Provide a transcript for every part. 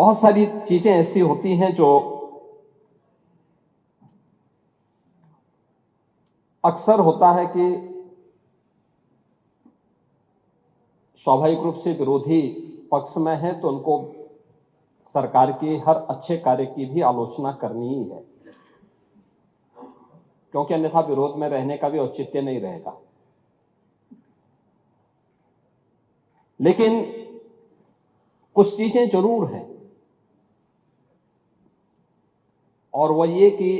बहुत सारी चीजें ऐसी होती हैं जो अक्सर होता है कि स्वाभाविक रूप से विरोधी पक्ष में है तो उनको सरकार के हर अच्छे कार्य की भी आलोचना करनी ही है, क्योंकि अन्यथा विरोध में रहने का भी औचित्य नहीं रहेगा। लेकिन कुछ चीजें जरूर हैं, और वह ये कि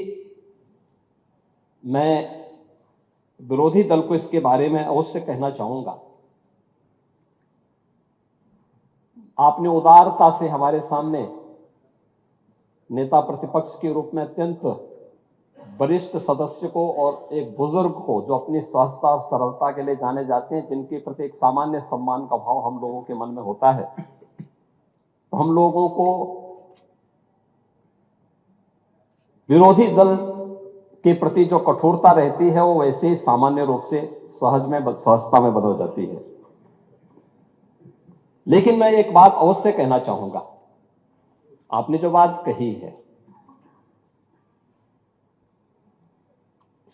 मैं विरोधी दल को इसके बारे में अवश्य कहना चाहूंगा। आपने उदारता से हमारे सामने नेता प्रतिपक्ष के रूप में अत्यंत वरिष्ठ सदस्य को और एक बुजुर्ग को, जो अपनी सहजता और सरलता के लिए जाने जाते हैं, जिनके प्रति एक सामान्य सम्मान का भाव हम लोगों के मन में होता है, तो हम लोगों को विरोधी दल के प्रति जो कठोरता रहती है वो वैसे ही सामान्य रूप से सहजता में बदल जाती है। लेकिन मैं एक बात अवश्य कहना चाहूंगा। आपने जो बात कही है,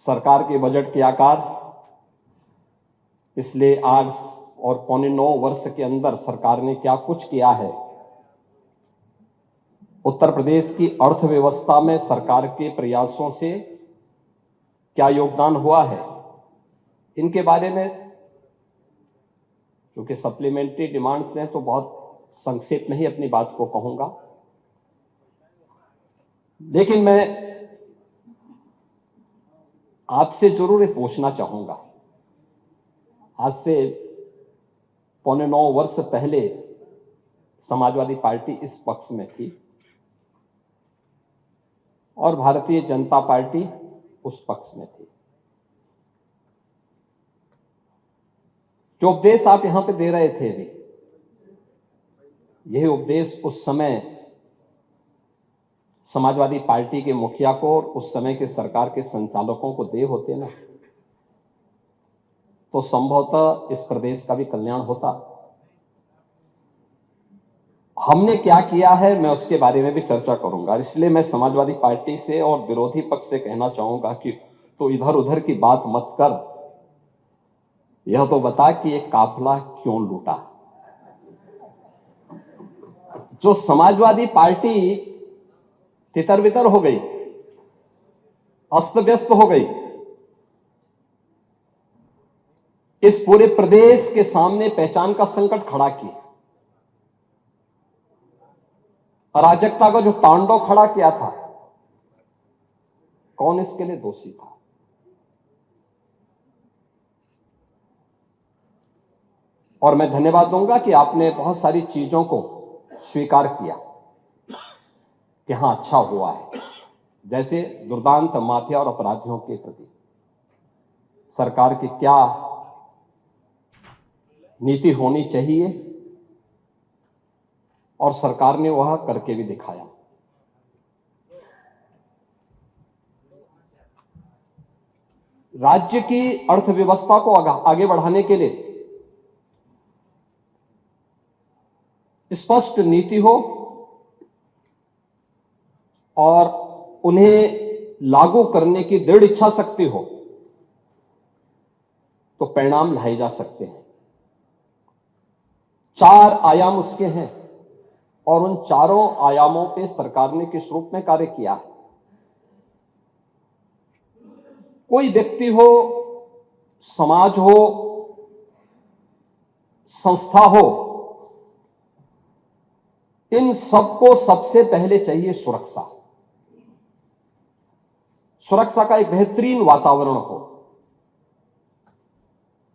सरकार के बजट के आकार, इसलिए 8 और 8.25 वर्ष के अंदर सरकार ने क्या कुछ किया है, उत्तर प्रदेश की अर्थव्यवस्था में सरकार के प्रयासों से क्या योगदान हुआ है, इनके बारे में क्योंकि सप्लीमेंट्री डिमांड्स हैं तो बहुत संक्षेप में ही अपनी बात को कहूंगा। लेकिन मैं आपसे जरूर ये पूछना चाहूंगा, आज से 8.25 वर्ष पहले समाजवादी पार्टी इस पक्ष में थी और भारतीय जनता पार्टी उस पक्ष में थी। जो उपदेश आप यहां पे दे रहे थे अभी, यही उपदेश उस समय समाजवादी पार्टी के मुखिया को और उस समय के सरकार के संचालकों को दे होते ना, तो संभवतः इस प्रदेश का भी कल्याण होता। हमने क्या किया है मैं उसके बारे में भी चर्चा करूंगा। इसलिए मैं समाजवादी पार्टी से और विरोधी पक्ष से कहना चाहूंगा कि तो इधर उधर की बात मत कर, यह तो बता कि एक काफिला क्यों लूटा। जो समाजवादी पार्टी तितर बितर हो गई, अस्त व्यस्त हो गई, इस पूरे प्रदेश के सामने पहचान का संकट खड़ा किया, अराजकता का जो तांडव खड़ा किया था, कौन इसके लिए दोषी था? और मैं धन्यवाद दूंगा कि आपने बहुत सारी चीजों को स्वीकार किया कि हां अच्छा हुआ है। जैसे दुर्दांत माफिया और अपराधियों के प्रति सरकार की क्या नीति होनी चाहिए, और सरकार ने वह करके भी दिखाया। राज्य की अर्थव्यवस्था को आगे बढ़ाने के लिए स्पष्ट नीति हो और उन्हें लागू करने की दृढ़ इच्छा शक्ति हो, तो परिणाम लाए जा सकते हैं। 4 आयाम उसके हैं और उन चारों आयामों पे सरकार ने किस रूप में कार्य किया है। कोई व्यक्ति हो, समाज हो, संस्था हो, इन सबको सबसे पहले चाहिए सुरक्षा। सुरक्षा का एक बेहतरीन वातावरण हो,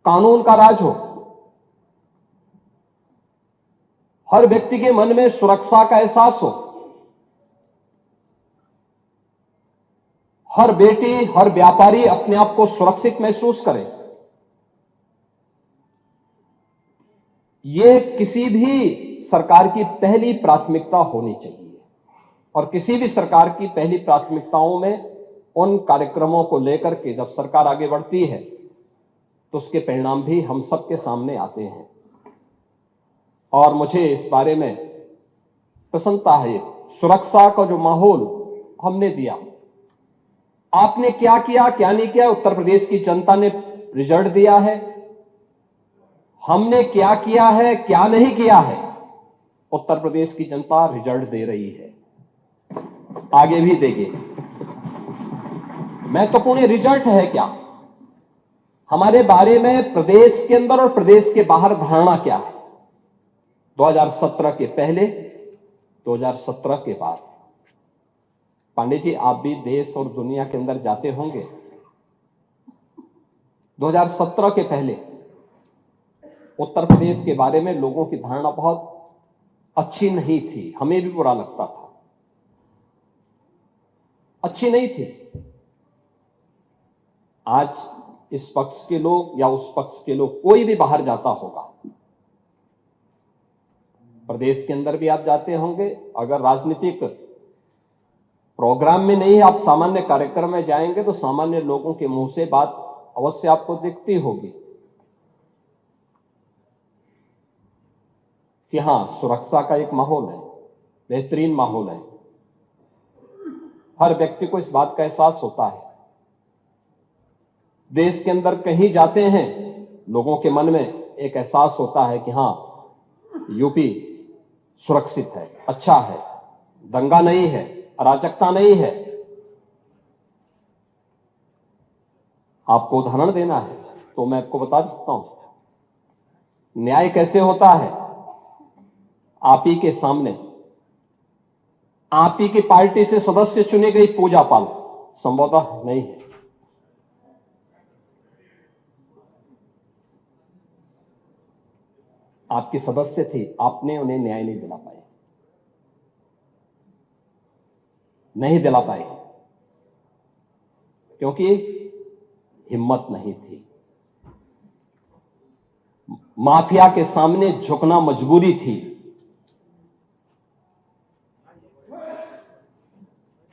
कानून का राज हो, हर व्यक्ति के मन में सुरक्षा का एहसास हो, हर बेटी, हर व्यापारी अपने आप को सुरक्षित महसूस करे। यह किसी भी सरकार की पहली प्राथमिकता होनी चाहिए, और किसी भी सरकार की पहली प्राथमिकताओं में उन कार्यक्रमों को लेकर के जब सरकार आगे बढ़ती है तो उसके परिणाम भी हम सबके सामने आते हैं। और मुझे इस बारे में प्रसन्नता है, सुरक्षा का जो माहौल हमने दिया। आपने क्या किया क्या नहीं किया, उत्तर प्रदेश की जनता ने रिजल्ट दिया है। हमने क्या किया है क्या नहीं किया है, उत्तर प्रदेश की जनता रिजल्ट दे रही है, आगे भी देगी। महत्वपूर्ण रिजल्ट है क्या, हमारे बारे में प्रदेश के अंदर और प्रदेश के बाहर धारणा क्या है। 2017 के पहले, 2017 के बाद। पांडे जी, आप भी देश और दुनिया के अंदर जाते होंगे। 2017 के पहले उत्तर प्रदेश के बारे में लोगों की धारणा बहुत अच्छी नहीं थी, हमें भी बुरा लगता था, अच्छी नहीं थी। आज इस पक्ष के लोग या उस पक्ष के लोग, कोई भी बाहर जाता होगा, प्रदेश के अंदर भी आप जाते होंगे, अगर राजनीतिक प्रोग्राम में नहीं, आप सामान्य कार्यक्रम में जाएंगे तो सामान्य लोगों के मुंह से बात अवश्य आपको दिखती होगी कि हां, सुरक्षा का एक माहौल है, बेहतरीन माहौल है। हर व्यक्ति को इस बात का एहसास होता है। देश के अंदर कहीं जाते हैं, लोगों के मन में एक एहसास होता है कि हां, यूपी सुरक्षित है, अच्छा है, दंगा नहीं है, अराजकता नहीं है। आपको उदाहरण देना है तो मैं आपको बता सकता हूं, न्याय कैसे होता है। आप ही के सामने, आप ही की पार्टी से सदस्य चुनी गई पूजा पाल संभवतः नहीं है। आपकी सदस्य थी, आपने उन्हें न्याय नहीं दिला पाए, नहीं दिला पाए, क्योंकि हिम्मत नहीं थी। माफिया के सामने झुकना मजबूरी थी।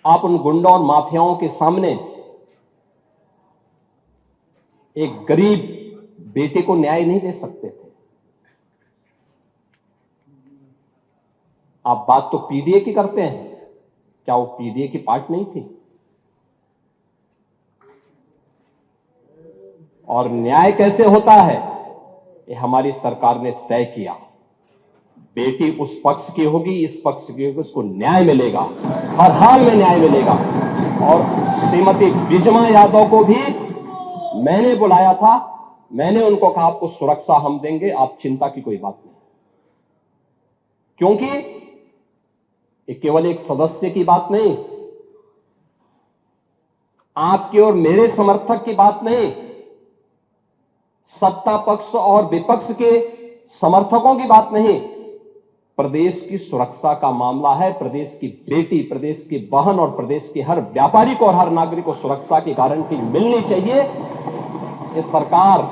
आप उन गुंडों और माफियाओं के सामने एक गरीब बेटे को न्याय नहीं दे सकते थे। आप बात तो पीडीए की करते हैं, क्या वो पीडीए की पार्ट नहीं थी? और न्याय कैसे होता है, ये हमारी सरकार ने तय किया। बेटी उस पक्ष की होगी, इस पक्ष की होगी, उसको न्याय मिलेगा, हर हाल में न्याय मिलेगा। और श्रीमती विजमा यादव को भी मैंने बुलाया था, मैंने उनको कहा आपको सुरक्षा हम देंगे, आप चिंता की कोई बात नहीं। क्योंकि ये केवल एक सदस्य की बात नहीं, आपके और मेरे समर्थक की बात नहीं, सत्ता पक्ष और विपक्ष के समर्थकों की बात नहीं, प्रदेश की सुरक्षा का मामला है। प्रदेश की बेटी, प्रदेश की बहन और प्रदेश के हर व्यापारी को और हर नागरिक को सुरक्षा की गारंटी मिलनी चाहिए। ये सरकार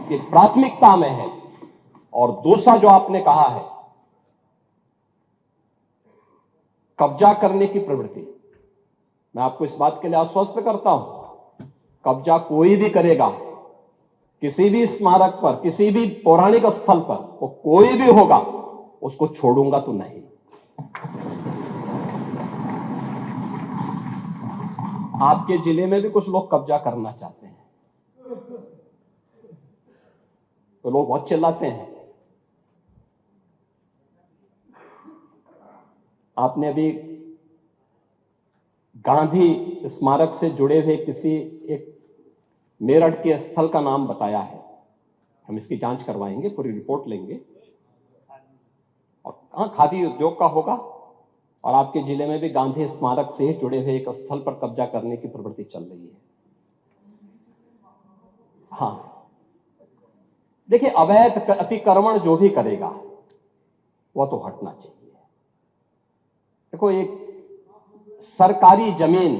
की प्राथमिकता में है। और दूसरा जो आपने कहा है, कब्जा करने की प्रवृत्ति, मैं आपको इस बात के लिए आश्वस्त करता हूं, कब्जा कोई भी करेगा, किसी भी स्मारक पर, किसी भी पौराणिक स्थल पर, वो कोई भी होगा, उसको छोड़ूंगा तो नहीं। आपके जिले में भी कुछ लोग कब्जा करना चाहते हैं, तो लोग बहुत चिल्लाते हैं। आपने अभी गांधी स्मारक से जुड़े हुए किसी एक मेरठ के स्थल का नाम बताया है, हम इसकी जांच करवाएंगे, पूरी रिपोर्ट लेंगे। और हाँ, खादी उद्योग का होगा। और आपके जिले में भी गांधी स्मारक से जुड़े हुए एक स्थल पर कब्जा करने की प्रवृत्ति चल रही है। हाँ, देखिए, अवैध अतिक्रमण जो भी करेगा वह तो हटना चाहिए। देखो, एक सरकारी जमीन,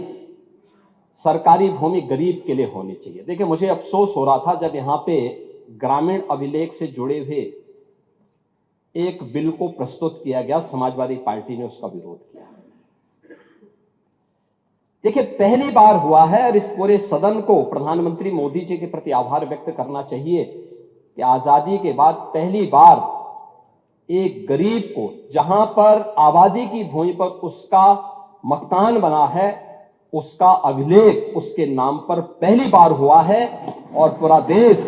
सरकारी भूमि गरीब के लिए होनी चाहिए। देखिए, मुझे अफसोस हो रहा था जब यहां पे ग्रामीण अभिलेख से जुड़े हुए एक बिल को प्रस्तुत किया गया, समाजवादी पार्टी ने उसका विरोध किया। देखिए, पहली बार हुआ है, और इस पूरे सदन को प्रधानमंत्री मोदी जी के प्रति आभार व्यक्त करना चाहिए कि आजादी के बाद पहली बार एक गरीब को जहां पर आबादी की भूमि पर उसका मकान बना है, उसका अभिलेख उसके नाम पर पहली बार हुआ है। और पूरा देश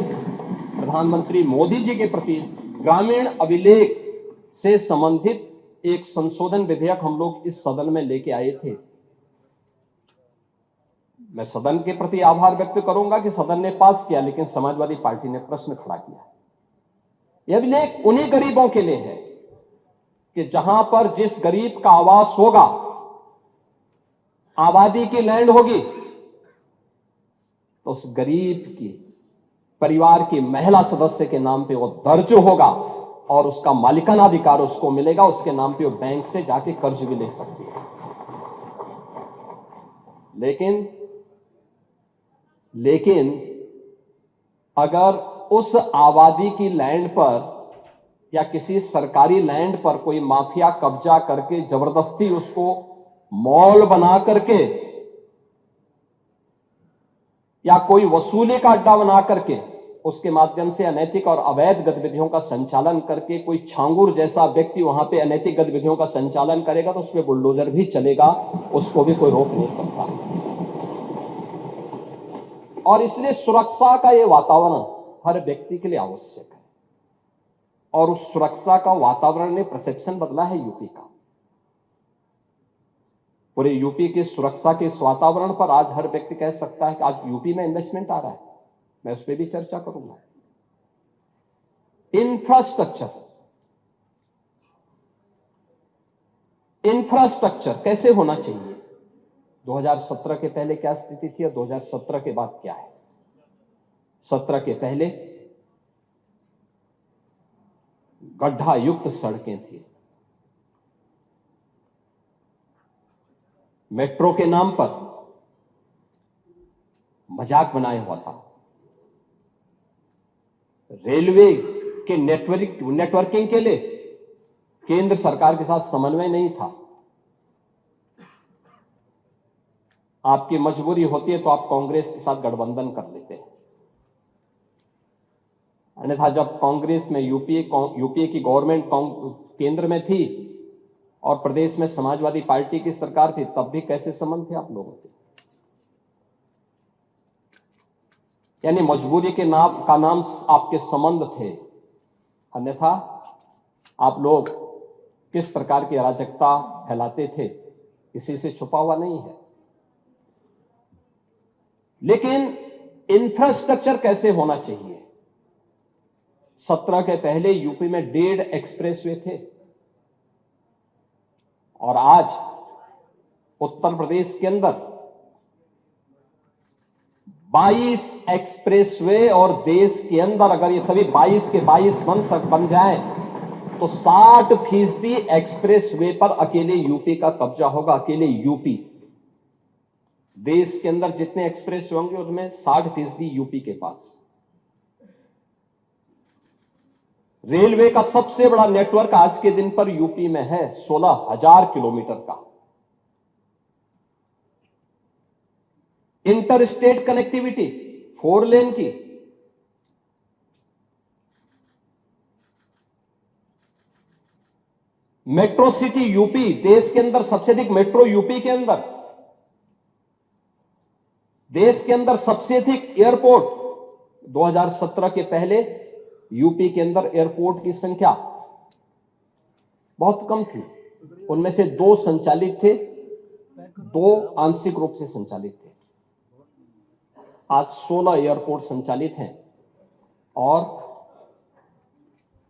प्रधानमंत्री मोदी जी के प्रति ग्रामीण अभिलेख से संबंधित एक संशोधन विधेयक हम लोग इस सदन में लेके आए थे। मैं सदन के प्रति आभार व्यक्त करूंगा कि सदन ने पास किया, लेकिन समाजवादी पार्टी ने प्रश्न खड़ा किया। यह अभिलेख उन्हीं गरीबों के लिए है कि जहां पर जिस गरीब का आवास होगा, आबादी की लैंड होगी, तो उस गरीब की परिवार की महिला सदस्य के नाम पे वो दर्ज होगा और उसका मालिकाना अधिकार उसको मिलेगा। उसके नाम पे वो बैंक से जाके कर्ज भी ले सकती है। लेकिन अगर उस आबादी की लैंड पर या किसी सरकारी लैंड पर कोई माफिया कब्जा करके जबरदस्ती उसको मॉल बना करके या कोई वसूली का अड्डा बना करके उसके माध्यम से अनैतिक और अवैध गतिविधियों का संचालन करके कोई छांगुर जैसा व्यक्ति वहां पे अनैतिक गतिविधियों का संचालन करेगा, तो उसमें बुलडोजर भी चलेगा, उसको भी कोई रोक नहीं सकता। और इसलिए सुरक्षा का यह वातावरण हर व्यक्ति के लिए आवश्यक है। और उस सुरक्षा का वातावरण ने परसेप्शन बदला है यूपी का। पूरे यूपी की सुरक्षा के इस वातावरण पर आज हर व्यक्ति कह सकता है कि आज यूपी में इन्वेस्टमेंट आ रहा है। मैं उस पर भी चर्चा करूंगा। इंफ्रास्ट्रक्चर कैसे होना चाहिए? 2017 के पहले क्या स्थिति थी और 2017 के बाद क्या है? 17 के पहले गड्ढा युक्त सड़कें थी। मेट्रो के नाम पर मजाक बनाया हुआ था। रेलवे के नेटवर्किंग के लिए केंद्र सरकार के साथ समन्वय नहीं था। आपकी मजबूरी होती है तो आप कांग्रेस के साथ गठबंधन कर लेते हैं, अन्यथा जब कांग्रेस में यूपीए की गवर्नमेंट केंद्र में थी और प्रदेश में समाजवादी पार्टी की सरकार थी, तब भी कैसे संबंध थे आप लोगों के? यानी मजबूरी के नाम आपके संबंध थे, अन्यथा आप लोग किस प्रकार की अराजकता फैलाते थे किसी से छुपा हुआ नहीं है। लेकिन इंफ्रास्ट्रक्चर कैसे होना चाहिए? 17 के पहले यूपी में 1.5 एक्सप्रेसवे थे और आज उत्तर प्रदेश के अंदर 22 एक्सप्रेसवे, और देश के अंदर अगर ये सभी 22 के 22 बन जाए तो 60% एक्सप्रेसवे पर अकेले यूपी का कब्जा होगा। अकेले यूपी, देश के अंदर जितने एक्सप्रेस होंगे उनमें 60% यूपी के पास। रेलवे का सबसे बड़ा नेटवर्क आज के दिन पर यूपी में है, 16,000 किलोमीटर का। इंटर स्टेट कनेक्टिविटी 4 लेन की, मेट्रो सिटी यूपी, देश के अंदर सबसे अधिक मेट्रो यूपी के अंदर, देश के अंदर सबसे अधिक एयरपोर्ट। 2017 के पहले यूपी के अंदर एयरपोर्ट की संख्या बहुत कम थी, उनमें से 2 संचालित थे, 2 आंशिक रूप से संचालित थे। आज 16 एयरपोर्ट संचालित हैं और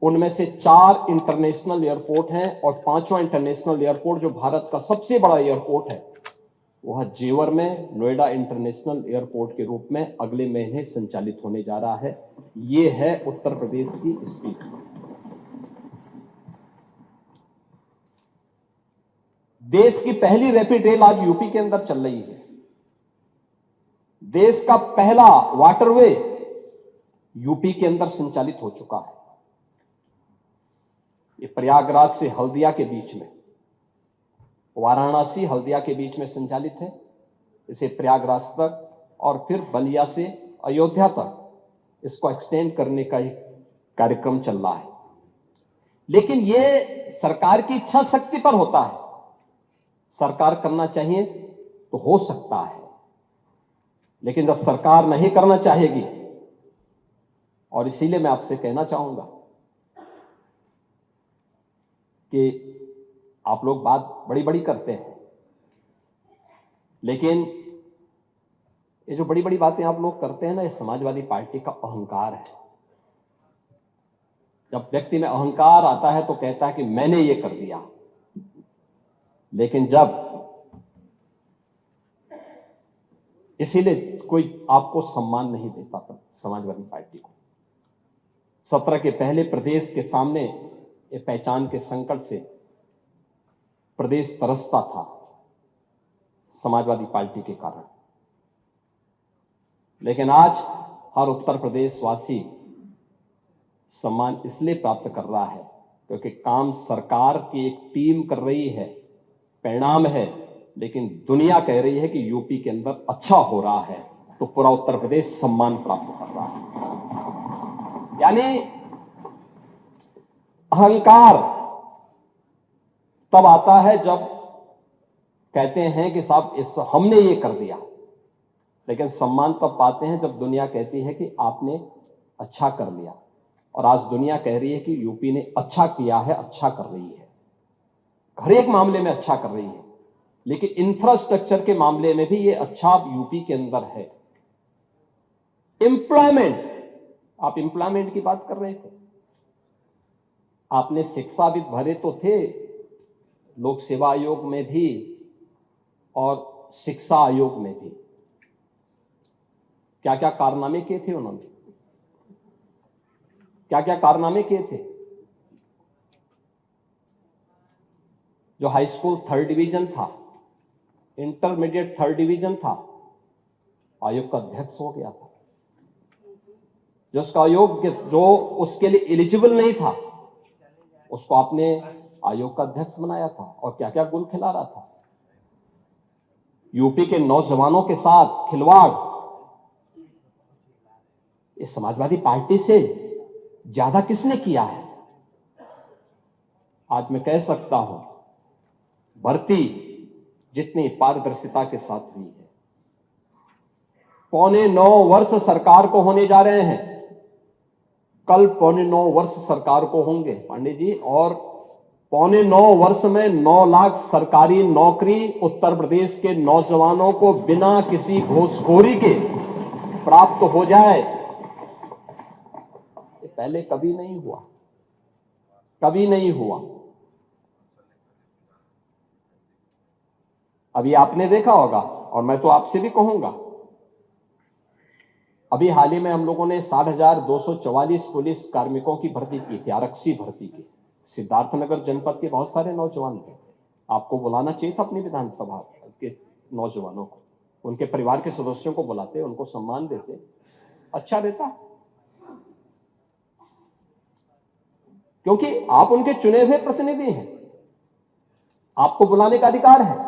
उनमें से 4 इंटरनेशनल एयरपोर्ट हैं और 5वां इंटरनेशनल एयरपोर्ट जो भारत का सबसे बड़ा एयरपोर्ट है वह जेवर में नोएडा इंटरनेशनल एयरपोर्ट के रूप में अगले महीने संचालित होने जा रहा है। यह है उत्तर प्रदेश की स्पीड। देश की पहली रैपिड रेल आज यूपी के अंदर चल रही है। देश का पहला वाटरवे यूपी के अंदर संचालित हो चुका है। ये प्रयागराज से हल्दिया के बीच में, वाराणसी हल्दिया के बीच में संचालित है। इसे प्रयागराज तक और फिर बलिया से अयोध्या तक इसको एक्सटेंड करने का एक कार्यक्रम चल रहा है। लेकिन ये सरकार की इच्छा शक्ति पर होता है। सरकार करना चाहिए तो हो सकता है, लेकिन जब सरकार नहीं करना चाहेगी, और इसीलिए मैं आपसे कहना चाहूंगा कि आप लोग बात बड़ी बड़ी करते हैं, लेकिन ये जो बड़ी बड़ी बातें आप लोग करते हैं ना, ये समाजवादी पार्टी का अहंकार है। जब व्यक्ति में अहंकार आता है तो कहता है कि मैंने ये कर दिया, लेकिन जब इसीलिए कोई आपको सम्मान नहीं देता था समाजवादी पार्टी को। 17 के पहले प्रदेश के सामने ये पहचान के संकट से प्रदेश तरसता था समाजवादी पार्टी के कारण, लेकिन आज हर उत्तर प्रदेश वासी सम्मान इसलिए प्राप्त कर रहा है क्योंकि काम सरकार की एक टीम कर रही है, परिणाम है, लेकिन दुनिया कह रही है कि यूपी के अंदर अच्छा हो रहा है, तो पूरा उत्तर प्रदेश सम्मान प्राप्त कर रहा है। यानी अहंकार तब आता है जब कहते हैं कि साहब हमने ये कर दिया, लेकिन सम्मान तब पाते हैं जब दुनिया कहती है कि आपने अच्छा कर लिया। और आज दुनिया कह रही है कि यूपी ने अच्छा किया है, अच्छा कर रही है, हर एक मामले में अच्छा कर रही है, लेकिन इंफ्रास्ट्रक्चर के मामले में भी ये अच्छा यूपी के अंदर है। एम्प्लॉयमेंट, आप एम्प्लॉयमेंट की बात कर रहे थे, आपने शिक्षाविद भरे तो थे लोक सेवा आयोग में भी और शिक्षा आयोग में भी, क्या क्या कारनामे किए थे उन्होंने, क्या क्या कारनामे किए थे। जो हाई स्कूल 3rd डिवीजन था, इंटरमीडिएट 3rd डिवीजन था, आयोग का अध्यक्ष हो गया था। जो उसका आयोग जो उसके लिए एलिजिबल नहीं था, उसको आपने आयोग का अध्यक्ष बनाया था, और क्या क्या गुल खिला रहा था। यूपी के नौजवानों के साथ खिलवाड़ इस समाजवादी पार्टी से ज्यादा किसने किया है। आज मैं कह सकता हूं, भर्ती जितनी पारदर्शिता के साथ हुई है, 8.25 वर्ष सरकार को होने जा रहे हैं, कल 8.25 वर्ष सरकार को होंगे पांडे जी, और 8.25 वर्ष में 9 लाख सरकारी नौकरी उत्तर प्रदेश के नौजवानों को बिना किसी घूसखोरी के प्राप्त हो जाए, ये पहले कभी नहीं हुआ, कभी नहीं हुआ। अभी आपने देखा होगा, और मैं तो आपसे भी कहूंगा, अभी हाल ही में हम लोगों ने 60,244 पुलिस कार्मिकों की भर्ती की थी, आरक्षी भर्ती की। सिद्धार्थनगर जनपद के बहुत सारे नौजवान थे, आपको बुलाना चाहिए था अपनी विधानसभा के नौजवानों को, उनके परिवार के सदस्यों को बुलाते, उनको सम्मान देते, अच्छा रहता, क्योंकि आप उनके चुने हुए प्रतिनिधि हैं, आपको बुलाने का अधिकार है।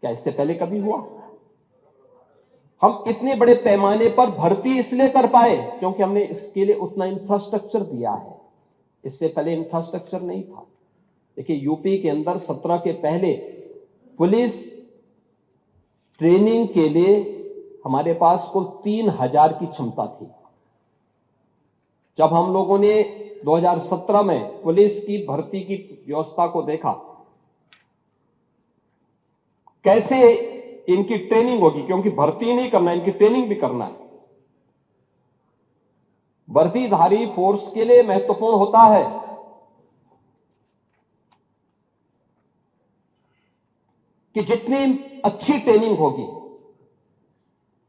क्या इससे पहले कभी हुआ? हम इतने बड़े पैमाने पर भर्ती इसलिए कर पाए क्योंकि हमने इसके लिए उतना इंफ्रास्ट्रक्चर दिया है, इससे पहले इंफ्रास्ट्रक्चर नहीं था। देखिए, यूपी के अंदर 17 के पहले पुलिस ट्रेनिंग के लिए हमारे पास कुल 3,000 की क्षमता थी। जब हम लोगों ने 2017 में पुलिस की भर्ती की व्यवस्था को देखा, कैसे इनकी ट्रेनिंग होगी, क्योंकि भर्ती नहीं करना, इनकी ट्रेनिंग भी करना है। वर्दीधारी फोर्स के लिए महत्वपूर्ण होता है कि जितनी अच्छी ट्रेनिंग होगी,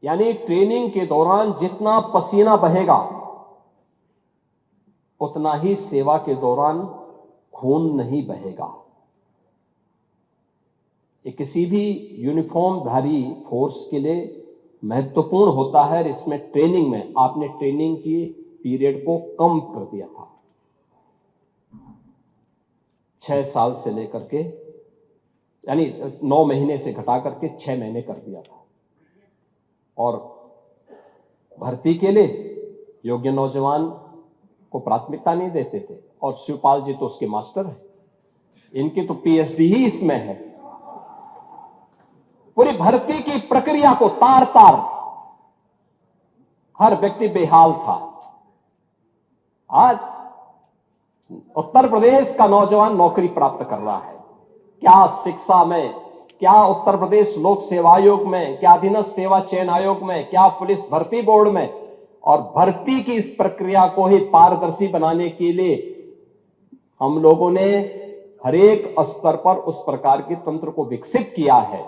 यानी ट्रेनिंग के दौरान जितना पसीना बहेगा, उतना ही सेवा के दौरान खून नहीं बहेगा। ये किसी भी यूनिफॉर्मधारी फोर्स के लिए महत्वपूर्ण होता है। इसमें ट्रेनिंग में आपने ट्रेनिंग की पीरियड को कम कर दिया था, 6 साल से लेकर के, यानी 9 महीने से घटा करके 6 महीने कर दिया था। और भर्ती के लिए योग्य नौजवान को प्राथमिकता नहीं देते थे, और शिवपाल जी तो उसके मास्टर हैं, इनकी तो पीएचडी ही इसमें है। पूरी भर्ती की प्रक्रिया को तार तार हर व्यक्ति बेहाल था। आज उत्तर प्रदेश का नौजवान नौकरी प्राप्त कर रहा है। क्या शिक्षा में, क्या उत्तर प्रदेश लोक सेवा आयोग में, क्या अधीनस्थ सेवा चयन आयोग में, क्या पुलिस भर्ती बोर्ड में, और भर्ती की इस प्रक्रिया को ही पारदर्शी बनाने के लिए हम लोगों ने हर एक स्तर पर उस प्रकार के तंत्र को विकसित किया है।